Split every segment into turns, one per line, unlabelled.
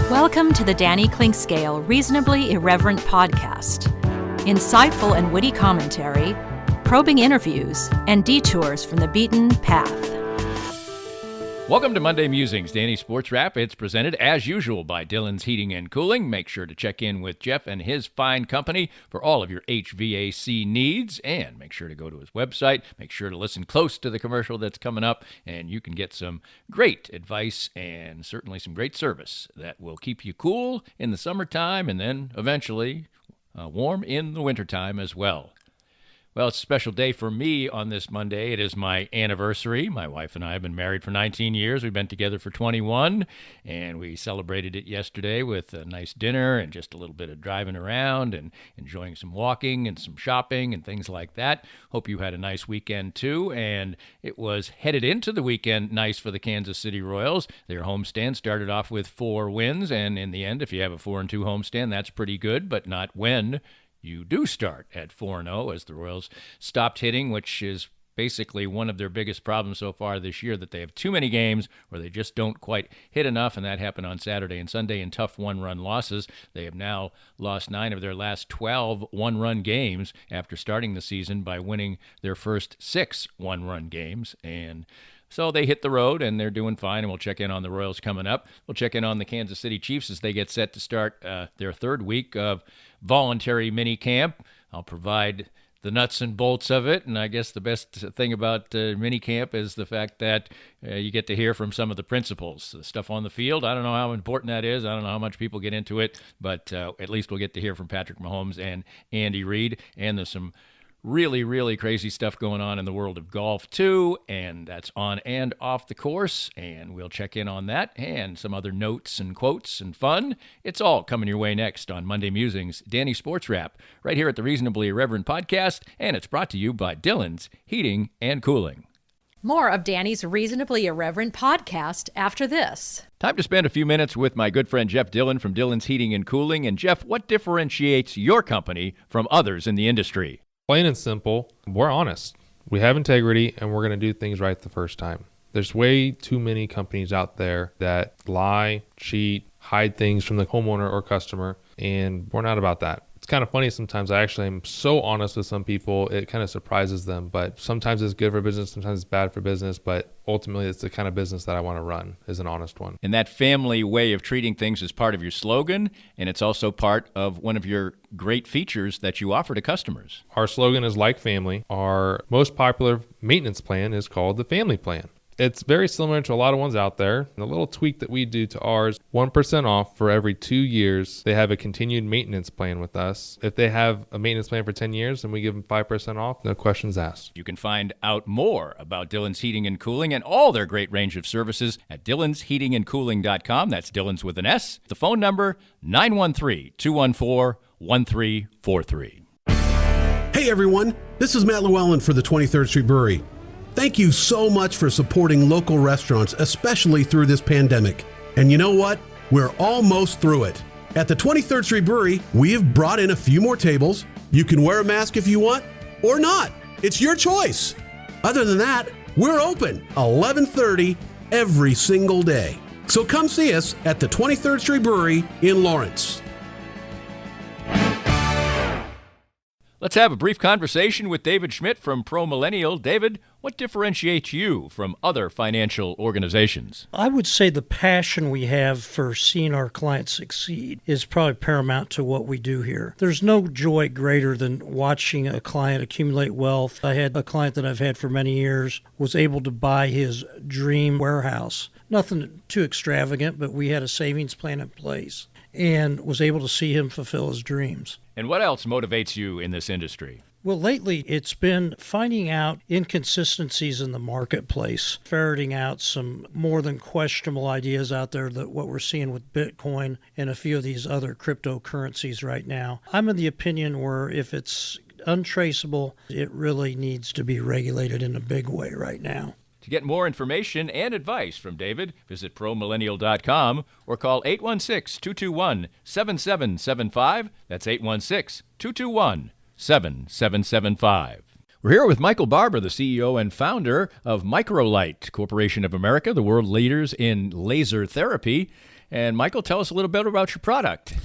Welcome to the Danny Clinkscale Reasonably Irreverent podcast. Insightful and witty commentary, probing interviews, and detours from the beaten path.
Welcome to Monday Musings-Danny SportsWrap. It's presented, as usual, by Dillon's Heating and Cooling. Make sure to check in with Jeff and his fine company for all of your HVAC needs. And make sure to go to his website. Make sure to listen close to the commercial that's coming up. And you can get some great advice and certainly some great service that will keep you cool in the summertime and then eventually warm in the wintertime as well. Well, it's a special day for me on this Monday. It is my anniversary. My wife and I have been married for 19 years. We've been together for 21, and we celebrated it yesterday with a nice dinner and just a little bit of driving around and enjoying some walking and some shopping and things like that. Hope you had a nice weekend, too, and it was headed into the weekend nice for the Kansas City Royals. Their homestand started off with 4 wins, and in the end, if you have a 4-2 homestand, that's pretty good, but not when you do start at 4-0 as the Royals stopped hitting, which is basically one of their biggest problems so far this year, that they have too many games where they just don't quite hit enough, and that happened on Saturday and Sunday in tough one-run losses. They have now lost 9 of their last 12 one-run games after starting the season by winning their first 6 one-run games, and so they hit the road, and they're doing fine, and we'll check in on the Royals coming up. We'll check in on the Kansas City Chiefs as they get set to start their 3rd week of voluntary mini camp. I'll provide the nuts and bolts of it, and I guess the best thing about mini camp is the fact that you get to hear from some of the principals. The stuff on the field, I don't know how important that is. I don't know how much people get into it, but at least we'll get to hear from Patrick Mahomes and Andy Reid, and there's some really, really crazy stuff going on in the world of golf, too, and that's on and off the course, and we'll check in on that and some other notes and quotes and fun. It's all coming your way next on Monday Musings, Danny SportsWrap, right here at the Reasonably Irreverent podcast, and it's brought to you by Dillon's Heating and Cooling.
More of Danny's Reasonably Irreverent podcast after this.
Time to spend a few minutes with my good friend Jeff Dillon from Dillon's Heating and Cooling. And Jeff, what differentiates your company from others in the industry?
Plain and simple, we're honest. We have integrity, and we're going to do things right the first time. There's way too many companies out there that lie, cheat, hide things from the homeowner or customer, and we're not about that. It's kind of funny sometimes. I actually am so honest with some people, it kind of surprises them. But sometimes it's good for business, sometimes it's bad for business. But ultimately, it's the kind of business that I want to run, is an honest one.
And that family way of treating things is part of your slogan, and it's also part of one of your great features that you offer to customers.
Our slogan is like family. Our most popular maintenance plan is called the Family Plan. It's very similar to a lot of ones out there. The little tweak that we do to ours, 1% off for every 2 years. They have a continued maintenance plan with us. If they have a maintenance plan for 10 years, then we give them 5% off, no questions asked.
You can find out more about Dillon's Heating and Cooling and all their great range of services at dillonsheatingandcooling.com. That's Dillon's with an S. The phone number, 913-214-1343.
Hey everyone, this is Matt Llewellyn for the 23rd Street Brewery. Thank you so much for supporting local restaurants, especially through this pandemic. And you know what? We're almost through it. At the 23rd Street Brewery, we have brought in a few more tables. You can wear a mask if you want, or not. It's your choice. Other than that, we're open 11:30 every single day. So come see us at the 23rd Street Brewery in Lawrence.
Let's have a brief conversation with David Schmidt from Pro Millennial. David, what differentiates you from other financial organizations?
I would say the passion we have for seeing our clients succeed is probably paramount to what we do here. There's no joy greater than watching a client accumulate wealth. I had a client that I've had for many years, was able to buy his dream warehouse. Nothing too extravagant, but we had a savings plan in place and was able to see him fulfill his dreams.
And what else motivates you in this industry?
Well, lately it's been finding out inconsistencies in the marketplace, ferreting out some more than questionable ideas out there, that what we're seeing with Bitcoin and a few of these other cryptocurrencies right now. I'm of the opinion where if it's untraceable, it really needs to be regulated in a big way right now.
To get more information and advice from David, visit promillennial.com or call 816-221-7775. That's 816-221-7775. We're here with Michael Barber, the CEO and founder of Microlight Corporation of America, the world leaders in laser therapy. And Michael, tell us a little bit about your product.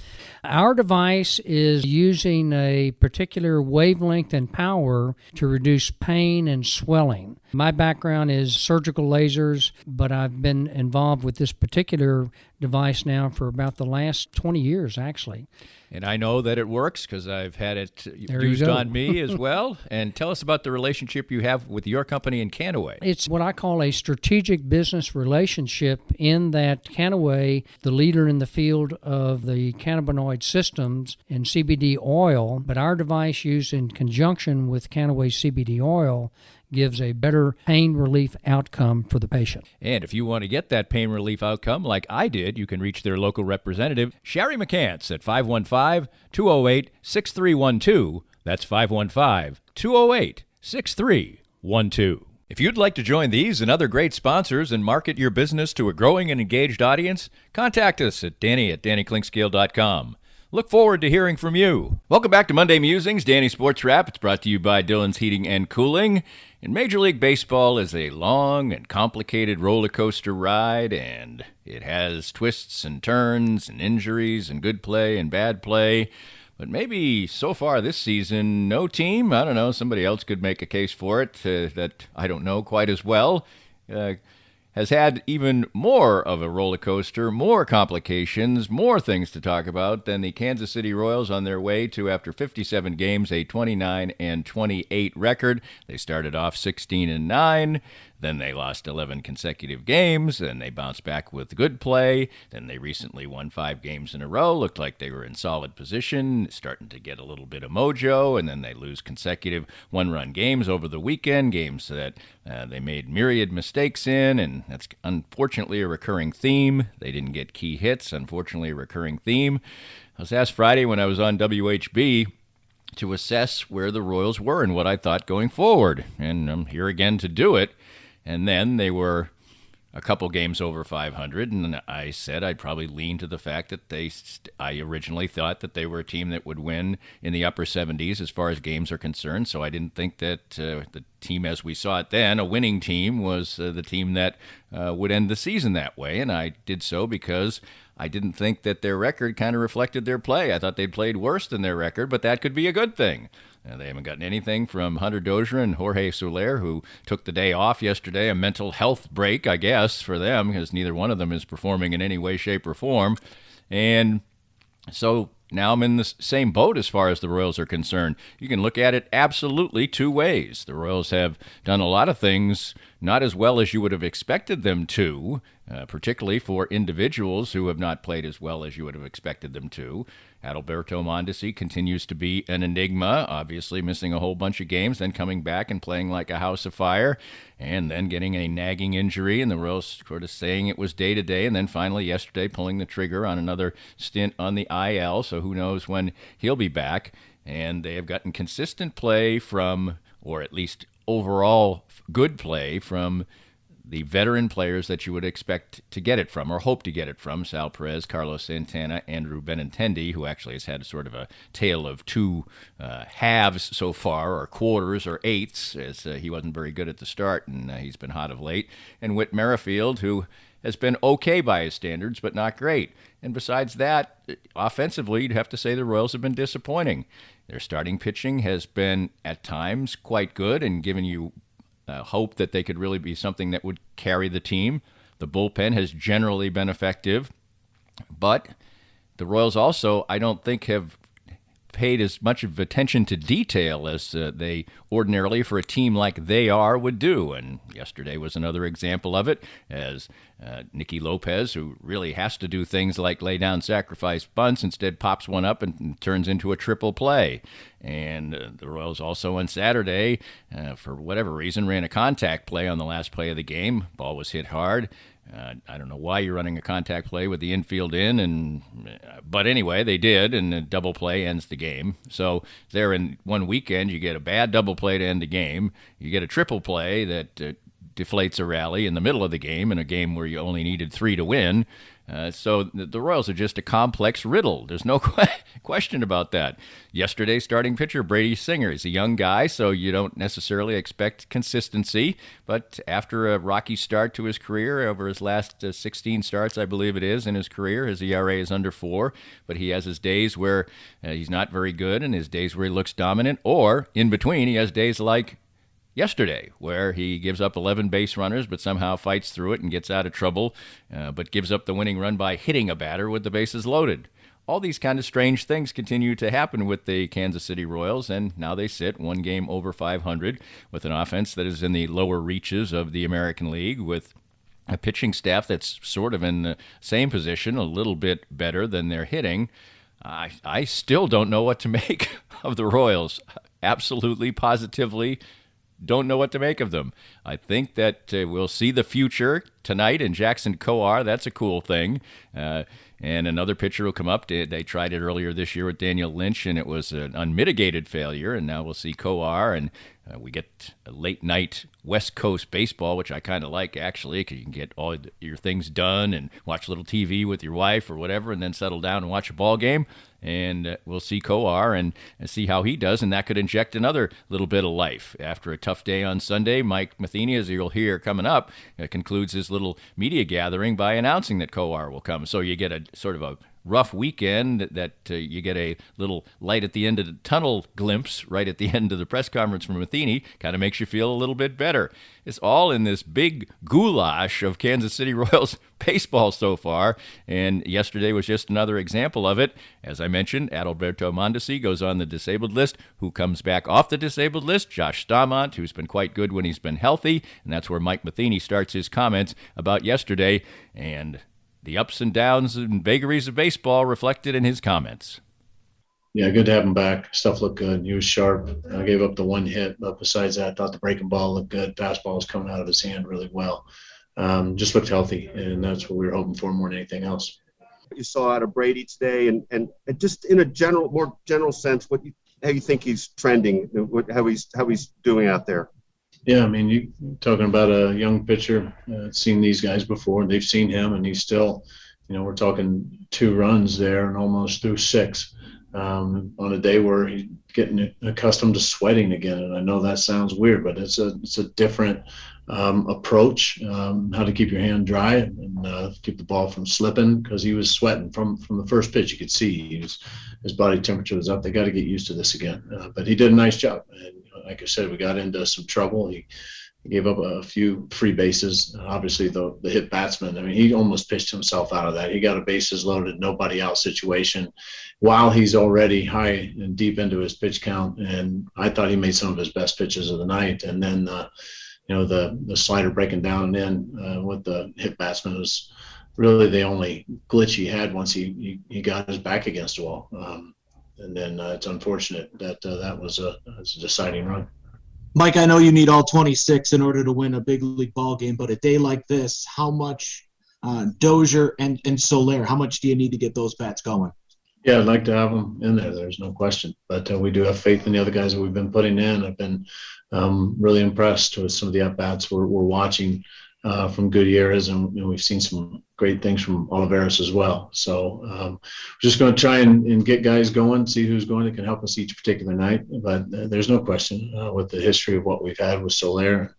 Our device is using a particular wavelength and power to reduce pain and swelling. My background is surgical lasers, but I've been involved with this particular device now for about the last 20 years, actually.
And I know that it works because I've had it
There
used
you go.
on me as well. And tell us about the relationship you have with your company and Canaway.
It's what I call a strategic business relationship in that Canaway, the leader in the field of the cannabinoid systems and CBD oil, but our device used in conjunction with Canaway CBD oil gives a better pain relief outcome for the patient.
And if you want to get that pain relief outcome like I did, you can reach their local representative, Sherry McCants, at 515-208-6312. That's 515-208-6312. If you'd like to join these and other great sponsors and market your business to a growing and engaged audience, contact us at Danny@DannyKlinkScale.com. Look forward to hearing from you. Welcome back to Monday Musings, Danny SportsWrap. It's brought to you by Dillon's Heating and Cooling. And Major League Baseball is a long and complicated roller coaster ride, and it has twists and turns and injuries and good play and bad play. But maybe so far this season, no team, I don't know, somebody else could make a case for it that I don't know quite as well, has had even more of a roller coaster, more complications, more things to talk about than the Kansas City Royals on their way to, after 57 games, a 29-28 record. They started off 16-9. Then they lost 11 consecutive games. Then they bounced back with good play. Then they recently won 5 games in a row. Looked like they were in solid position, starting to get a little bit of mojo. And then they lose consecutive one-run games over the weekend, games that they made myriad mistakes in. And that's unfortunately a recurring theme. They didn't get key hits, unfortunately a recurring theme. I was asked Friday when I was on WHB to assess where the Royals were and what I thought going forward. And I'm here again to do it. And then they were a couple games over 500, and I said I'd probably lean to the fact that I originally thought that they were a team that would win in the upper 70s as far as games are concerned, so I didn't think that the team as we saw it then, a winning team, was the team that would end the season that way, and I did so because I didn't think that their record kind of reflected their play. I thought they'd played worse than their record, but that could be a good thing. They haven't gotten anything from Hunter Dozier and Jorge Soler, who took the day off yesterday, a mental health break, I guess, for them, because neither one of them is performing in any way, shape, or form. And so now I'm in the same boat as far as the Royals are concerned. You can look at it absolutely two ways. The Royals have done a lot of things not as well as you would have expected them to, particularly for individuals who have not played as well as you would have expected them to. Adalberto Mondesi continues to be an enigma, obviously missing a whole bunch of games, then coming back and playing like a house of fire, and then getting a nagging injury, and the Royals sort of saying it was day-to-day, and then finally yesterday pulling the trigger on another stint on the IL, so who knows when he'll be back. And they have gotten consistent play from, or at least overall good play from, the veteran players that you would expect to get it from, or hope to get it from: Sal Perez, Carlos Santana, Andrew Benintendi, who actually has had sort of a tale of two halves so far, or quarters, or eighths, as he wasn't very good at the start, and he's been hot of late, and Whit Merrifield, who has been okay by his standards, but not great. And besides that, offensively, you'd have to say the Royals have been disappointing. Their starting pitching has been, at times, quite good and given you hope that they could really be something that would carry the team. The bullpen has generally been effective, but the Royals also, I don't think, have paid as much of attention to detail as they ordinarily, for a team like they are, would do. And yesterday was another example of it, as Nicky Lopez, who really has to do things like lay down sacrifice bunts, instead pops one up and turns into a triple play. And the Royals also on Saturday, for whatever reason, ran a contact play on the last play of the game. Ball was hit hard. I don't know why you're running a contact play with the infield in, but anyway, they did, and a double play ends the game. So there, in one weekend, you get a bad double play to end the game. You get a triple play that deflates a rally in the middle of the game, in a game where you only needed 3 to win. So the Royals are just a complex riddle. There's no question about that. Yesterday's starting pitcher, Brady Singer, is a young guy, so you don't necessarily expect consistency. But after a rocky start to his career, over his last 16 starts, I believe it is, in his career, his ERA is under 4. But he has his days where he's not very good and his days where he looks dominant. Or, in between, he has days like yesterday, where he gives up 11 base runners but somehow fights through it and gets out of trouble, but gives up the winning run by hitting a batter with the bases loaded. All these kind of strange things continue to happen with the Kansas City Royals, and now they sit 1 game over 500 with an offense that is in the lower reaches of the American League, with a pitching staff that's sort of in the same position, a little bit better than their hitting. I still don't know what to make of the Royals. Absolutely, positively don't know what to make of them. I think that we'll see the future tonight in Jackson Coar. That's a cool thing. And another pitcher will come up. They tried it earlier this year with Daniel Lynch, and it was an unmitigated failure. And now we'll see Coar, and we get a late-night West Coast baseball, which I kind of like, actually, because you can get all your things done and watch a little TV with your wife or whatever, and then settle down and watch a ball game. And we'll see Coar and see how he does, and that could inject another little bit of life. After a tough day on Sunday, Mike Matheny, as you'll hear coming up, concludes his little media gathering by announcing that Coar will come. So you get a sort of a rough weekend that you get a little light at the end of the tunnel glimpse right at the end of the press conference from Matheny. Kind of makes you feel a little bit better. It's all in this big goulash of Kansas City Royals baseball so far, and yesterday was just another example of it. As I mentioned, Adalberto Mondesi goes on the disabled list. Who comes back off the disabled list? Josh Staumont, who's been quite good when he's been healthy, and that's where Mike Matheny starts his comments about yesterday, and the ups and downs and vagaries of baseball reflected in his comments.
Yeah, good to have him back. Stuff looked good. He was sharp. I gave up the 1 hit, but besides that, I thought the breaking ball looked good. Fastball was coming out of his hand really well. Just looked healthy, and that's what we were hoping for more than anything else.
You saw out of Brady today, and just in a more general sense, how you think he's trending, how he's doing out there.
Yeah, I mean, you're talking about a young pitcher, seen these guys before, and they've seen him, and he's still, we're talking 2 runs there and almost through 6 on a day where he's getting accustomed to sweating again. And I know that sounds weird, but it's a different approach, how to keep your hand dry and keep the ball from slipping, because he was sweating from the first pitch. You could see his body temperature was up. They got to get used to this again. But he did a nice job. And like I said, we got into some trouble. He gave up a few free bases. Obviously, the hit batsman, I mean, he almost pitched himself out of that. He got a bases loaded, nobody out situation while he's already high and deep into his pitch count. And I thought he made some of his best pitches of the night. And then, the slider breaking down and in with the hit batsman was really the only glitch he had once he got his back against the wall. And then it's unfortunate that that was a deciding run.
Mike, I know you need all 26 in order to win a big league ball game, but a day like this, how much Dozier and Soler, how much do you need to get those bats going?
Yeah, I'd like to have them in there. There's no question. But we do have faith in the other guys that we've been putting in. I've been really impressed with some of the at-bats we're watching from Gutierrez, and we've seen some great things from Olivares as well. So we're just going to try and get guys going, see who's going that can help us each particular night. But there's no question with the history of what we've had with Soler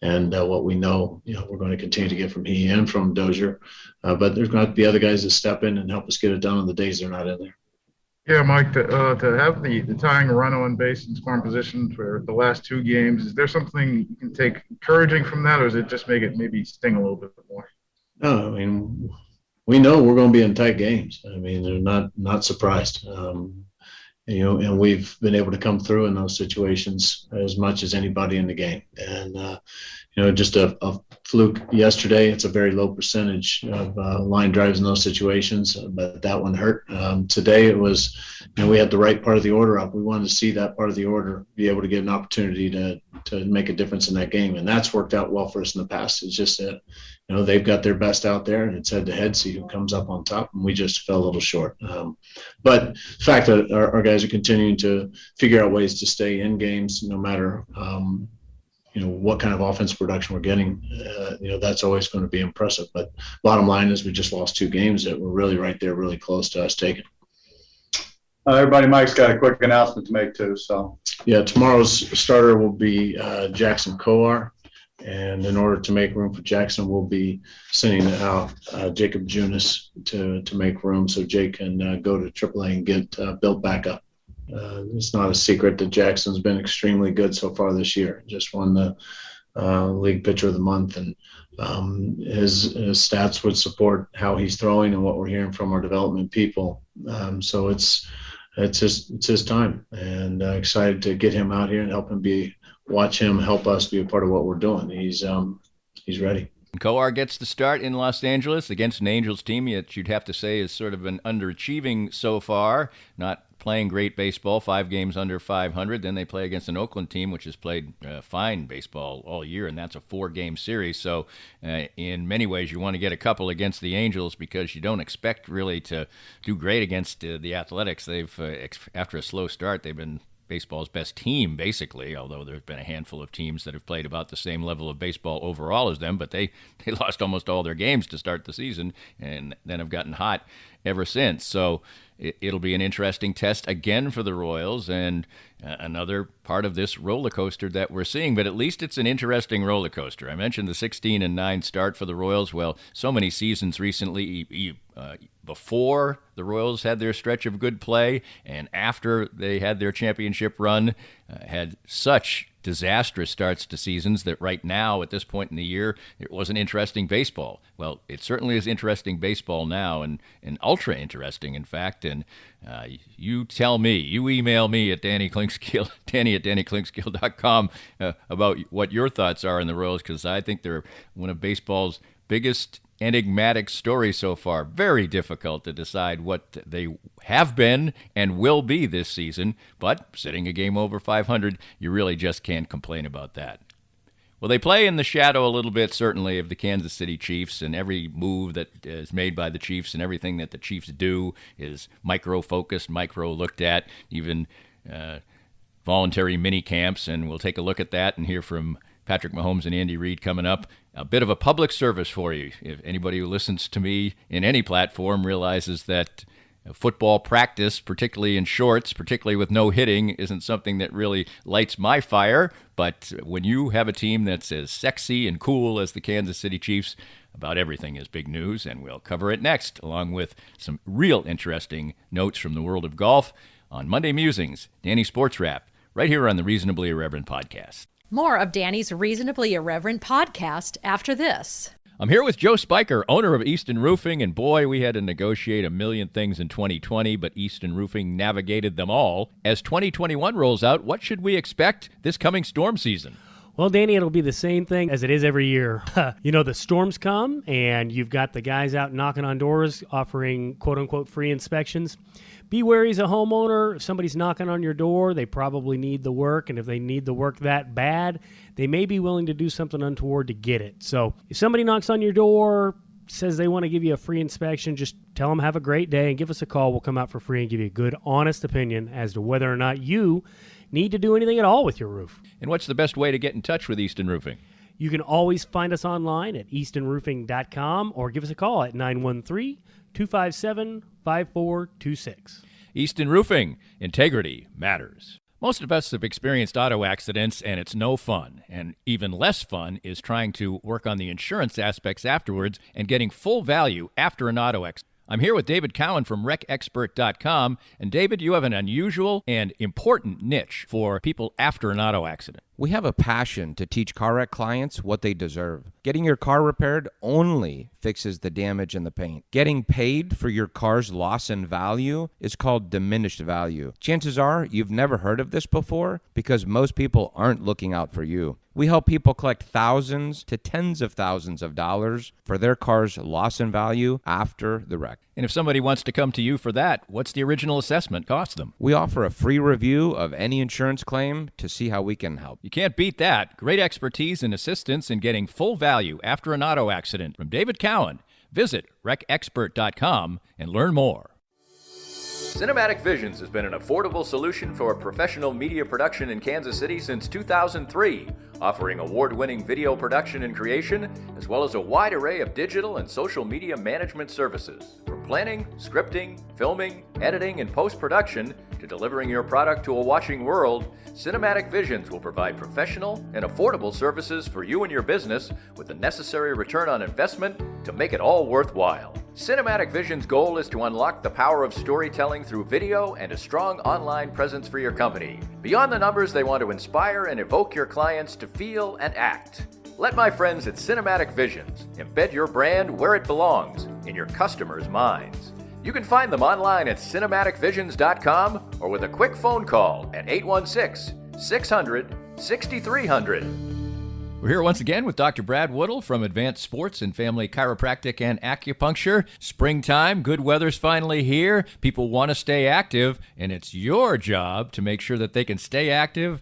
and what we know, we're going to continue to get from he and from Dozier. But there's going to be other guys that step in and help us get it done on the days they're not in there.
Yeah, Mike, to have the tying run on base and scoring position for the last 2 games, is there something you can take encouraging from that, or does it just make it maybe sting a little bit more?
No, I mean, we know we're going to be in tight games. I mean, they're not surprised. And we've been able to come through in those situations as much as anybody in the game. And, just a fluke yesterday. It's a very low percentage of line drives in those situations, but that one hurt. Today it was, we had the right part of the order up. We wanted to see that part of the order be able to get an opportunity to make a difference in that game. And that's worked out well for us in the past. It's just that, they've got their best out there, and it's head-to-head, see who comes up on top, and we just fell a little short. But the fact that our guys are continuing to figure out ways to stay in games, no matter what kind of offense production we're getting, that's always going to be impressive. But bottom line is we just lost 2 games that were really right there, really close to us taking.
Everybody, Mike's got a quick announcement to make too. So
yeah, tomorrow's starter will be Jackson Coar. And in order to make room for Jackson, we'll be sending out Jacob Junis to make room so Jake can go to AAA and get built back up. It's not a secret that Jackson's been extremely good so far this year. Just won the League Pitcher of the Month, and his stats would support how he's throwing and what we're hearing from our development people. So it's his time, and excited to get him out here and watch him help us be a part of what we're doing. He's ready.
Coar gets the start in Los Angeles against an Angels team that you'd have to say is sort of an underachieving so far, not playing great baseball, 5 games under 500. Then they play against an Oakland team, which has played fine baseball all year, and that's a 4-game series. So in many ways, you want to get a couple against the Angels because you don't expect really to do great against the Athletics. They've, after a slow start, they've been baseball's best team, basically, although there's been a handful of teams that have played about the same level of baseball overall as them, but they lost almost all their games to start the season and then have gotten hot ever since. So it'll be an interesting test again for the Royals and another part of this roller coaster that we're seeing, but at least it's an interesting roller coaster. I mentioned the 16-9 start for the Royals. Well, so many seasons recently, before the Royals had their stretch of good play and after they had their championship run, had such disastrous starts to seasons that right now, at this point in the year, it wasn't interesting baseball. Well, it certainly is interesting baseball now, and ultra interesting, in fact. And you tell me, you email me at Danny at DannyKlinkskill.com about what your thoughts are in the Royals, because I think they're one of baseball's biggest enigmatic stories so far. Very difficult to decide what they have been and will be this season, but sitting a game over 500, you really just can't complain about that. Well, they play in the shadow a little bit, certainly, of the Kansas City Chiefs, and every move that is made by the Chiefs and everything that the Chiefs do is micro-focused, micro-looked at, even voluntary mini camps, and we'll take a look at that and hear from Patrick Mahomes and Andy Reid coming up. A bit of a public service for you. If anybody who listens to me in any platform realizes that football practice, particularly in shorts, particularly with no hitting, isn't something that really lights my fire. But when you have a team that's as sexy and cool as the Kansas City Chiefs, about everything is big news, and we'll cover it next, along with some real interesting notes from the world of golf on Monday Musings, Danny SportsWrap, right here on the Reasonably Irreverent podcast.
More of Danny's Reasonably Irreverent podcast after this.
I'm here with Joe Spiker, owner of Easton Roofing, and boy, we had to negotiate a million things in 2020, but Easton Roofing navigated them all. As 2021 rolls out, what should we expect this coming storm season?
Well, Danny, it'll be the same thing as it is every year. The storms come, and you've got the guys out knocking on doors offering quote-unquote free inspections. Be wary as a homeowner. If somebody's knocking on your door, they probably need the work, and if they need the work that bad, they may be willing to do something untoward to get it. So if somebody knocks on your door, says they want to give you a free inspection, just tell them have a great day and give us a call. We'll come out for free and give you a good, honest opinion as to whether or not you need to do anything at all with your roof.
And what's the best way to get in touch with Easton Roofing?
You can always find us online at eastonroofing.com or give us a call at 913-257-5426.
Easton Roofing. Integrity matters. Most of us have experienced auto accidents, and it's no fun. And even less fun is trying to work on the insurance aspects afterwards and getting full value after an auto accident. I'm here with David Cowan from WreckExpert.com. And David, you have an unusual and important niche for people after an auto accident.
We have a passion to teach car wreck clients what they deserve. Getting your car repaired only fixes the damage and the paint. Getting paid for your car's loss in value is called diminished value. Chances are you've never heard of this before because most people aren't looking out for you. We help people collect thousands to tens of thousands of dollars for their car's loss in value after the wreck.
And if somebody wants to come to you for that, what's the original assessment cost them?
We offer a free review of any insurance claim to see how we can help.
You can't beat that. Great expertise and assistance in getting full value after an auto accident from David Cowan. Visit RecExpert.com and learn more. Cinematic Visions has been an affordable solution for professional media production in Kansas City since 2003, offering award-winning video production and creation, as well as a wide array of digital and social media management services. From planning, scripting, filming, editing, and post-production, to delivering your product to a watching world, Cinematic Visions will provide professional and affordable services for you and your business with the necessary return on investment to make it all worthwhile. Cinematic Vision's goal is to unlock the power of storytelling through video and a strong online presence for your company. Beyond the numbers, they want to inspire and evoke your clients to feel and act. Let my friends at Cinematic Visions embed your brand where it belongs, in your customers' minds. You can find them online at cinematicvisions.com or with a quick phone call at 816-600-6300. We're here once again with Dr. Brad Woodle from Advanced Sports and Family Chiropractic and Acupuncture. Springtime, good weather's finally here. People want to stay active, and it's your job to make sure that they can stay active,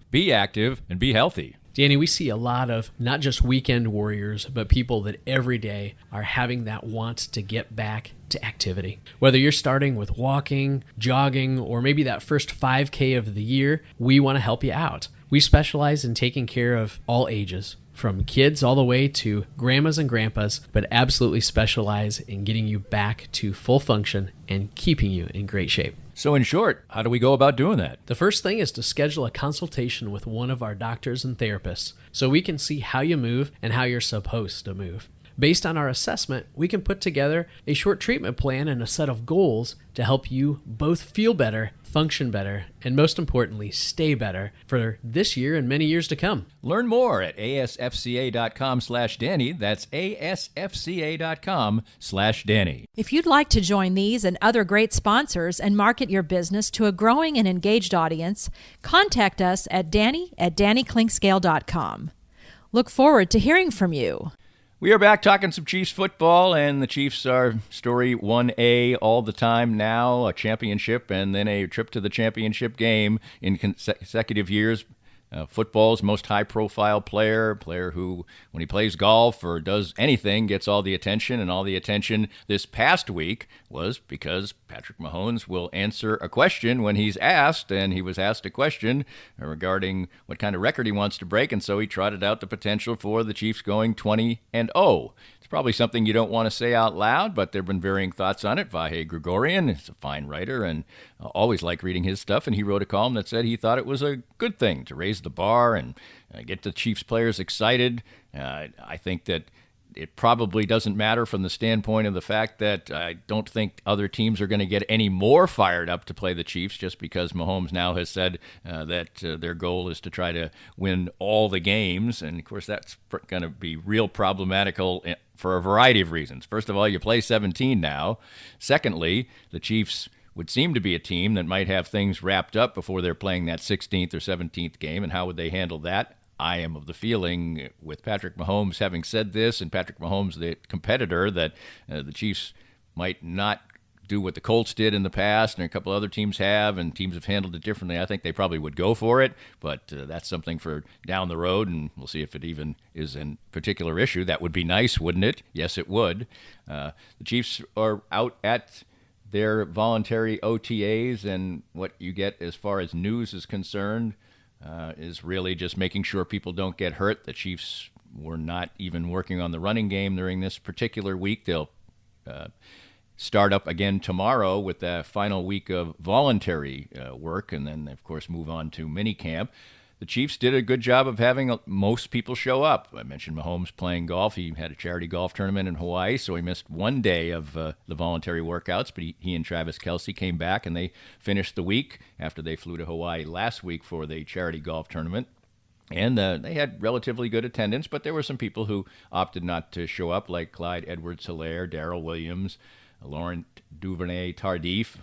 and be healthy.
Danny, we see a lot of not just weekend warriors, but people that every day are having that want to get back to activity. Whether you're starting with walking, jogging, or maybe that first 5K of the year, we want to help you out. We specialize in taking care of all ages, from kids all the way to grandmas and grandpas, but absolutely specialize in getting you back to full function and keeping you in great shape.
So in short, how do we go about doing that?
The first thing is to schedule a consultation with one of our doctors and therapists so we can see how you move and how you're supposed to move. Based on our assessment, we can put together a short treatment plan and a set of goals to help you both feel better, function better, and most importantly, stay better for this year and many years to come.
Learn more at asfca.com/Danny. That's asfca.com/Danny.
If you'd like to join these and other great sponsors and market your business to a growing and engaged audience, contact us at danny@dannyclinkscale.com. Look forward to hearing from you.
We are back talking some Chiefs football, and the Chiefs are story 1A all the time now, a championship and then a trip to the championship game in consecutive years. Football's most high-profile player who, when he plays golf or does anything, gets all the attention, and all the attention this past week was because Patrick Mahomes will answer a question when he's asked, and he was asked a question regarding what kind of record he wants to break, and so he trotted out the potential for the Chiefs going 20-0. It's probably something you don't want to say out loud, but there have been varying thoughts on it. Vahe Gregorian is a fine writer, and always like reading his stuff, and he wrote a column that said he thought it was a good thing to raise the bar and get the Chiefs players excited. I think that it probably doesn't matter from the standpoint of the fact that I don't think other teams are going to get any more fired up to play the Chiefs just because Mahomes now has said that their goal is to try to win all the games. And, of course, that's going to be real problematical for a variety of reasons. First of all, you play 17 now. Secondly, the Chiefs would seem to be a team that might have things wrapped up before they're playing that 16th or 17th game, and how would they handle that? I am of the feeling, with Patrick Mahomes having said this, and Patrick Mahomes, the competitor, that the Chiefs might not do what the Colts did in the past, and a couple other teams have, and teams have handled it differently. I think they probably would go for it, but that's something for down the road, and we'll see if it even is a particular issue. That would be nice, wouldn't it? Yes, it would. The Chiefs are out at their voluntary OTAs, and what you get as far as news is concerned is really just making sure people don't get hurt. The Chiefs were not even working on the running game during this particular week. They'll start up again tomorrow with the final week of voluntary work, and then, of course, move on to minicamp. The Chiefs did a good job of having most people show up. I mentioned Mahomes playing golf. He had a charity golf tournament in Hawaii, so he missed one day of the voluntary workouts, but he and Travis Kelce came back, and they finished the week after they flew to Hawaii last week for the charity golf tournament. And they had relatively good attendance, but there were some people who opted not to show up, like Clyde Edwards-Helaire, Darrell Williams, Laurent Duvernay-Tardif,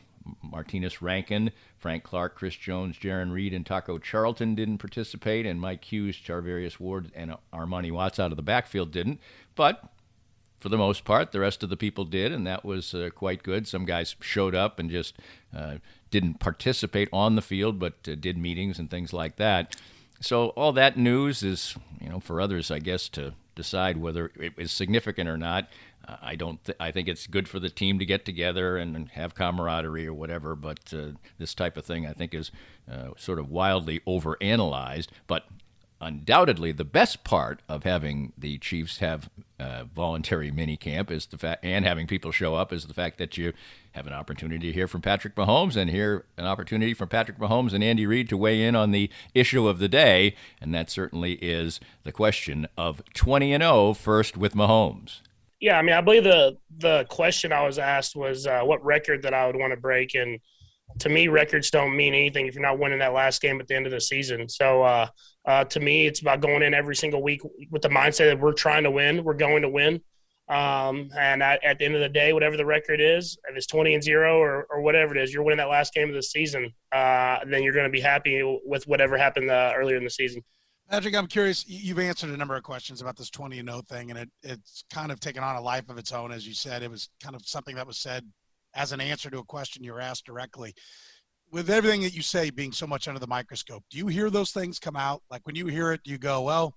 Martinez Rankin, Frank Clark, Chris Jones, Jaron Reed, and Taco Charlton didn't participate, and Mike Hughes, Charvarius Ward, and Armani Watts out of the backfield didn't. But for the most part, the rest of the people did, and that was quite good. Some guys showed up and just didn't participate on the field, but did meetings and things like that. So all that news is, for others, I guess, to decide whether it was significant or not. I think it's good for the team to get together and have camaraderie or whatever, but this type of thing I think is sort of wildly overanalyzed. But undoubtedly, the best part of having the Chiefs have voluntary minicamp is the fact, and having people show up, is the fact that you have an opportunity to hear from Patrick Mahomes and hear an opportunity from Patrick Mahomes and Andy Reid to weigh in on the issue of the day, and that certainly is the question of 20-0 first with Mahomes.
Yeah, I mean, I believe the question I was asked was what record that I would want to break, and to me, records don't mean anything if you're not winning that last game at the end of the season. So to me, it's about going in every single week with the mindset that we're trying to win, we're going to win. And at the end of the day, whatever the record is, if it's 20-0 or whatever it is, you're winning that last game of the season, then you're going to be happy with whatever happened earlier in the season.
Patrick, I'm curious, you've answered a number of questions about this 20-0 thing, and it's kind of taken on a life of its own. As you said, it was kind of something that was said as an answer to a question you were asked directly. With everything that you say being so much under the microscope, do you hear those things come out? Like when you hear it, do you go, well,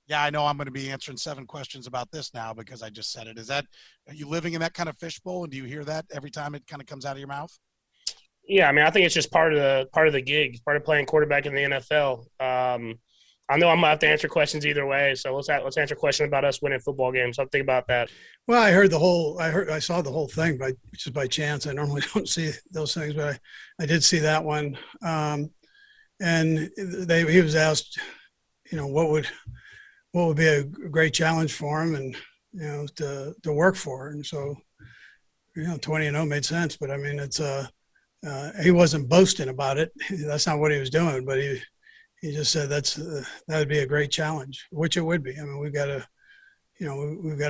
yeah, I know I'm going to be answering 7 questions about this now because I just said it. Are you living in that kind of fishbowl, and do you hear that every time it kind of comes out of your mouth?
Yeah, I mean, I think it's just part of the gig, part of playing quarterback in the NFL. I know I'm gonna have to answer questions either way, so let's answer a question about us winning football games. So I'm thinking about that.
Well, I saw the whole thing, just by chance. I normally don't see those things, but I did see that one. And he was asked, what would be a great challenge for him, and to work for. And so, 20-0 made sense. But I mean, it's he wasn't boasting about it. That's not what he was doing. But he just said that would be a great challenge, which it would be. I mean, we've got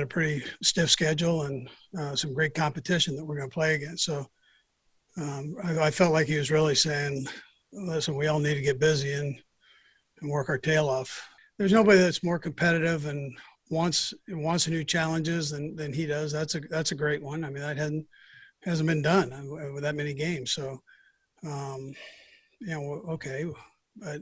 a pretty stiff schedule and some great competition that we're going to play against. So I felt like he was really saying, listen, we all need to get busy and work our tail off. There's nobody that's more competitive and wants new challenges than he does. That's a great one. I mean, that hasn't been done with that many games. So, okay, but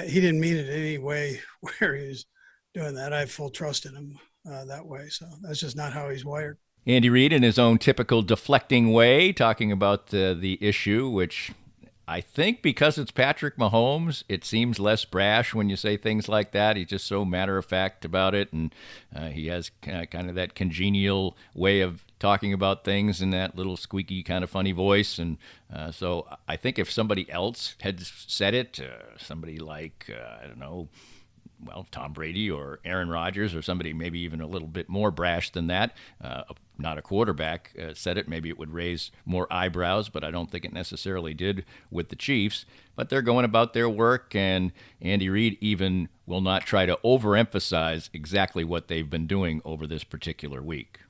he didn't mean it in any way where he was doing that. I have full trust in him that way. So that's just not how he's wired.
Andy Reid, in his own typical deflecting way, talking about the issue, which I think because it's Patrick Mahomes, it seems less brash when you say things like that. He's just so matter-of-fact about it, and he has kind of that congenial way of talking about things in that little squeaky kind of funny voice. And so I think if somebody else had said it, somebody like, Tom Brady or Aaron Rodgers or somebody maybe even a little bit more brash than that, not a quarterback, said it, maybe it would raise more eyebrows, but I don't think it necessarily did with the Chiefs. But they're going about their work, and Andy Reid even will not try to overemphasize exactly what they've been doing over this particular week.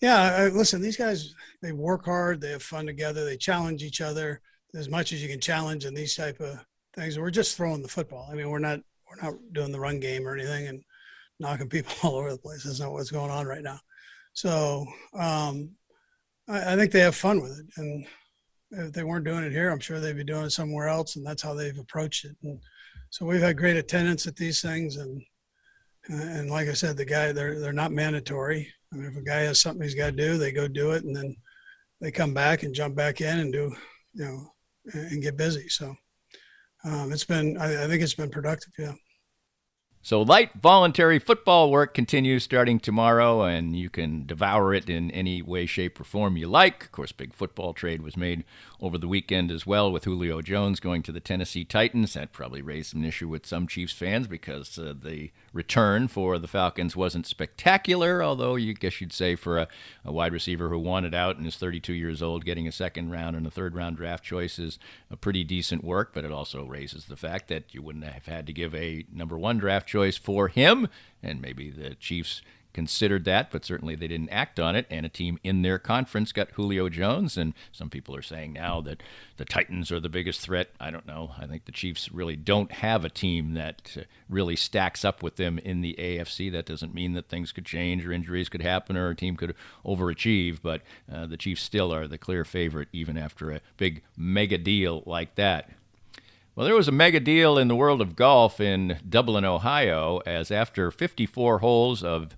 Yeah, listen, these guys, they work hard, they have fun together, they challenge each other as much as you can challenge in these type of things. We're just throwing the football. I mean, we're not doing the run game or anything and knocking people all over the place. That's not what's going on right now. So I think they have fun with it. And if they weren't doing it here, I'm sure they'd be doing it somewhere else, and that's how they've approached it. And so we've had great attendance at these things. And like I said, the guy, they're not mandatory. I mean, if a guy has something he's got to do, they go do it, and then they come back and jump back in and do, and get busy. So I think it's been productive, yeah.
So light voluntary football work continues starting tomorrow, and you can devour it in any way, shape, or form you like. Of course, big football trade was made over the weekend as well, with Julio Jones going to the Tennessee Titans. That probably raised an issue with some Chiefs fans because the return for the Falcons wasn't spectacular, although you guess you'd say for a wide receiver who wanted out and is 32 years old, getting a second-round and a third-round draft choice is a pretty decent work, but it also raises the fact that you wouldn't have had to give a number one draft choice for him, and maybe the Chiefs considered that, but certainly they didn't act on it, and a team in their conference got Julio Jones, and some people are saying now that the Titans are the biggest threat. I don't know. I think the Chiefs really don't have a team that really stacks up with them in the AFC. That doesn't mean that things could change or injuries could happen or a team could overachieve, but the Chiefs still are the clear favorite even after a big mega deal like that. Well, there was a mega deal in the world of golf in Dublin, Ohio, as after 54 holes of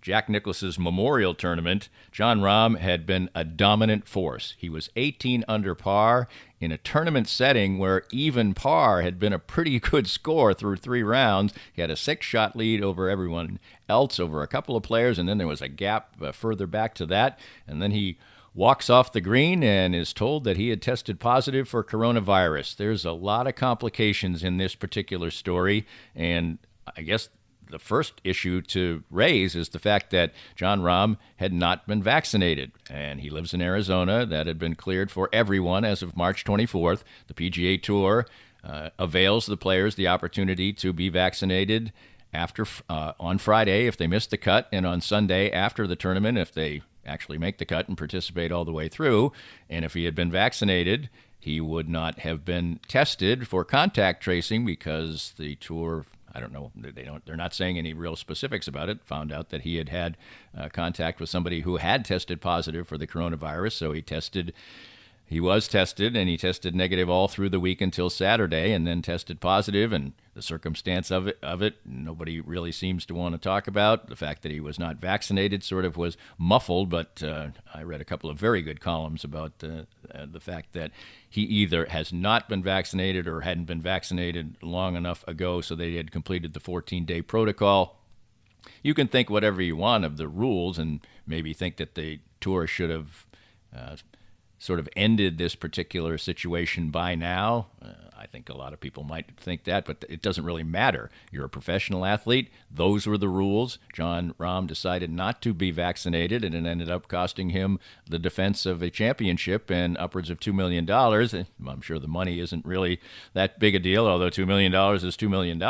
Jack Nicklaus's Memorial Tournament, Jon Rahm had been a dominant force. He was 18 under par in a tournament setting where even par had been a pretty good score through 3 rounds. He had a 6-shot lead over everyone else, over a couple of players, and then there was a gap further back to that. And then he walks off the green and is told that he had tested positive for coronavirus. There's a lot of complications in this particular story, and I guess the first issue to raise is the fact that Jon Rahm had not been vaccinated, and he lives in Arizona. That had been cleared for everyone as of March 24th. The PGA Tour avails the players the opportunity to be vaccinated after on Friday if they miss the cut, and on Sunday after the tournament if they actually make the cut and participate all the way through. And if he had been vaccinated, he would not have been tested for contact tracing because the tour, I don't know, they're not saying any real specifics about it, found out that he had had contact with somebody who had tested positive for the coronavirus. So he was tested, and he tested negative all through the week until Saturday, and then tested positive, and the circumstance of it, nobody really seems to want to talk about. The fact that he was not vaccinated sort of was muffled, but I read a couple of very good columns about the fact that he either has not been vaccinated or hadn't been vaccinated long enough ago so they had completed the 14-day protocol. You can think whatever you want of the rules and maybe think that the tour should have sort of ended this particular situation by now. I think a lot of people might think that, but it doesn't really matter. You're a professional athlete. Those were the rules. Jon Rahm decided not to be vaccinated, and it ended up costing him the defense of a championship and upwards of $2 million. I'm sure the money isn't really that big a deal, although $2 million is $2 million.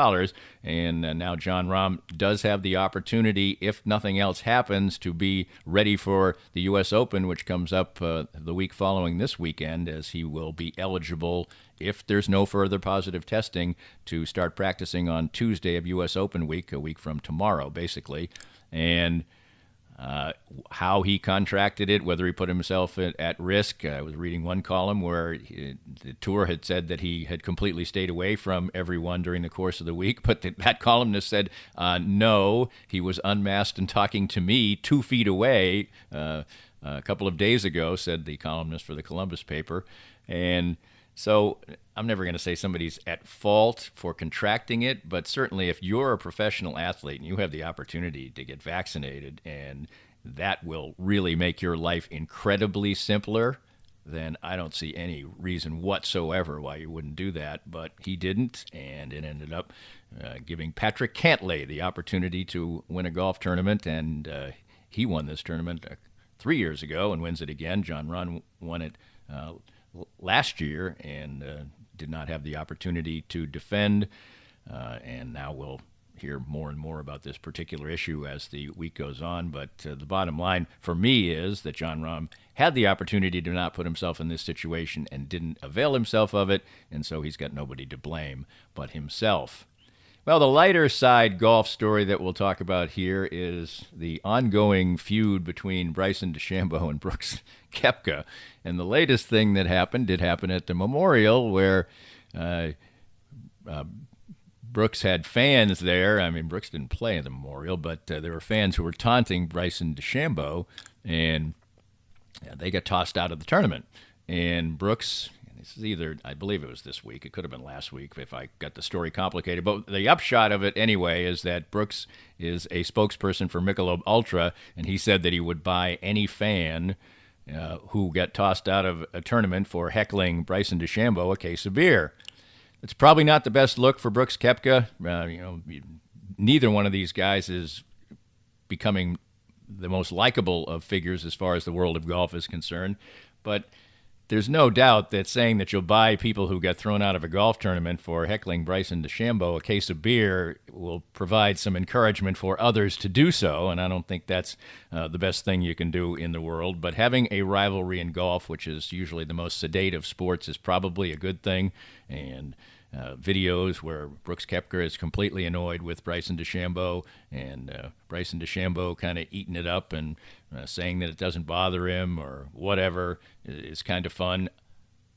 And now Jon Rahm does have the opportunity, if nothing else happens, to be ready for the U.S. Open, which comes up the week following this weekend, as he will be eligible, if there's no further positive testing, to start practicing on Tuesday of U.S. Open week, a week from tomorrow, basically. And how he contracted it, whether he put himself at risk. I was reading one column where the tour had said that he had completely stayed away from everyone during the course of the week, but that columnist said, no, he was unmasked and talking to me 2 feet away a couple of days ago, said the columnist for the Columbus paper. And so I'm never going to say somebody's at fault for contracting it, but certainly if you're a professional athlete and you have the opportunity to get vaccinated, and that will really make your life incredibly simpler, then I don't see any reason whatsoever why you wouldn't do that. But he didn't, and it ended up giving Patrick Cantlay the opportunity to win a golf tournament, and he won this tournament 3 years ago and wins it again. Jon Rahm won it last year and did not have the opportunity to defend, and now we'll hear more and more about this particular issue as the week goes on. But the bottom line for me is that Jon Rahm had the opportunity to not put himself in this situation and didn't avail himself of it, and so he's got nobody to blame but himself. Well, the lighter side golf story that we'll talk about here is the ongoing feud between Bryson DeChambeau and Brooks Koepka. And the latest thing that happened did happen at the Memorial, where Brooks had fans there. I mean, Brooks didn't play in the Memorial, but there were fans who were taunting Bryson DeChambeau, and they got tossed out of the tournament. And Brooks, this is either, I believe it was this week, it could have been last week if I got the story complicated, but the upshot of it anyway is that Brooks is a spokesperson for Michelob Ultra, and he said that he would buy any fan who got tossed out of a tournament for heckling Bryson DeChambeau a case of beer. It's probably not the best look for Brooks Koepka. Neither one of these guys is becoming the most likable of figures as far as the world of golf is concerned, but there's no doubt that saying that you'll buy people who get thrown out of a golf tournament for heckling Bryson DeChambeau a case of beer will provide some encouragement for others to do so, and I don't think that's the best thing you can do in the world. But having a rivalry in golf, which is usually the most sedate of sports, is probably a good thing, and videos where Brooks Koepka is completely annoyed with Bryson DeChambeau, and Bryson DeChambeau kind of eating it up and saying that it doesn't bother him or whatever is kind of fun.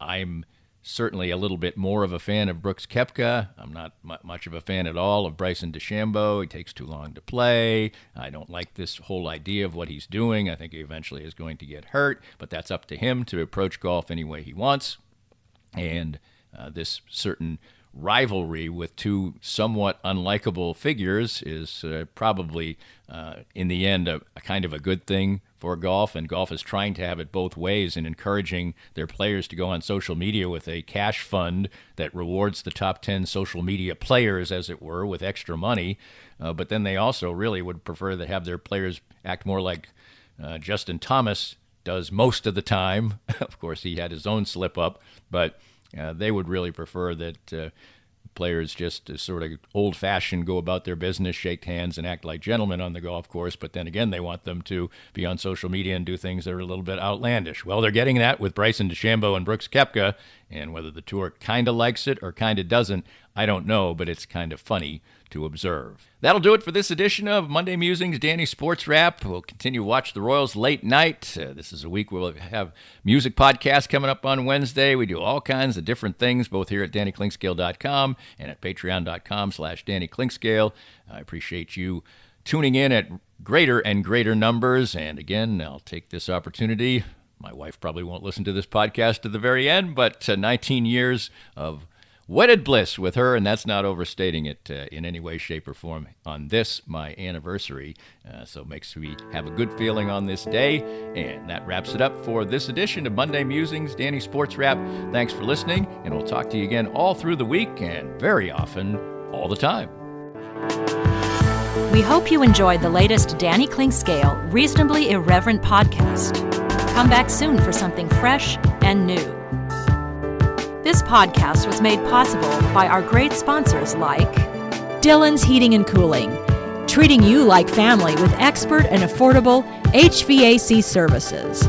I'm certainly a little bit more of a fan of Brooks Koepka. I'm not much of a fan at all of Bryson DeChambeau. He takes too long to play. I don't like this whole idea of what he's doing. I think he eventually is going to get hurt, but that's up to him to approach golf any way he wants. And this certain rivalry with two somewhat unlikable figures is probably, in the end, a kind of a good thing for golf, and golf is trying to have it both ways and encouraging their players to go on social media with a cash fund that rewards the top 10 social media players, as it were, with extra money. But then they also really would prefer to have their players act more like Justin Thomas does most of the time. Of course, he had his own slip up, but they would really prefer that players just sort of old-fashioned go about their business, shake hands, and act like gentlemen on the golf course. But then again, they want them to be on social media and do things that are a little bit outlandish. Well, they're getting that with Bryson DeChambeau and Brooks Koepka, and whether the tour kind of likes it or kind of doesn't, I don't know, but it's kind of funny to observe. That'll do it for this edition of Monday Musings, Danny Sports Wrap. We'll continue to watch the Royals late night. This is a week where we'll have music podcasts coming up on Wednesday. We do all kinds of different things, both here at DannyKlinkscale.com and at patreon.com/DannyKlinkscale. I appreciate you tuning in at greater and greater numbers. And again, I'll take this opportunity. My wife probably won't listen to this podcast to the very end, but 19 years of wedded bliss with her, and that's not overstating it in any way, shape, or form on this, my anniversary. So it makes me have a good feeling on this day. And that wraps it up for this edition of Monday Musings, Danny Sports Wrap. Thanks for listening, and we'll talk to you again all through the week and very often, all the time.
We hope you enjoyed the latest Danny Klinkscale Reasonably Irreverent podcast. Come back soon for something fresh and new. This podcast was made possible by our great sponsors like
Dillon's Heating and Cooling, treating you like family with expert and affordable HVAC services.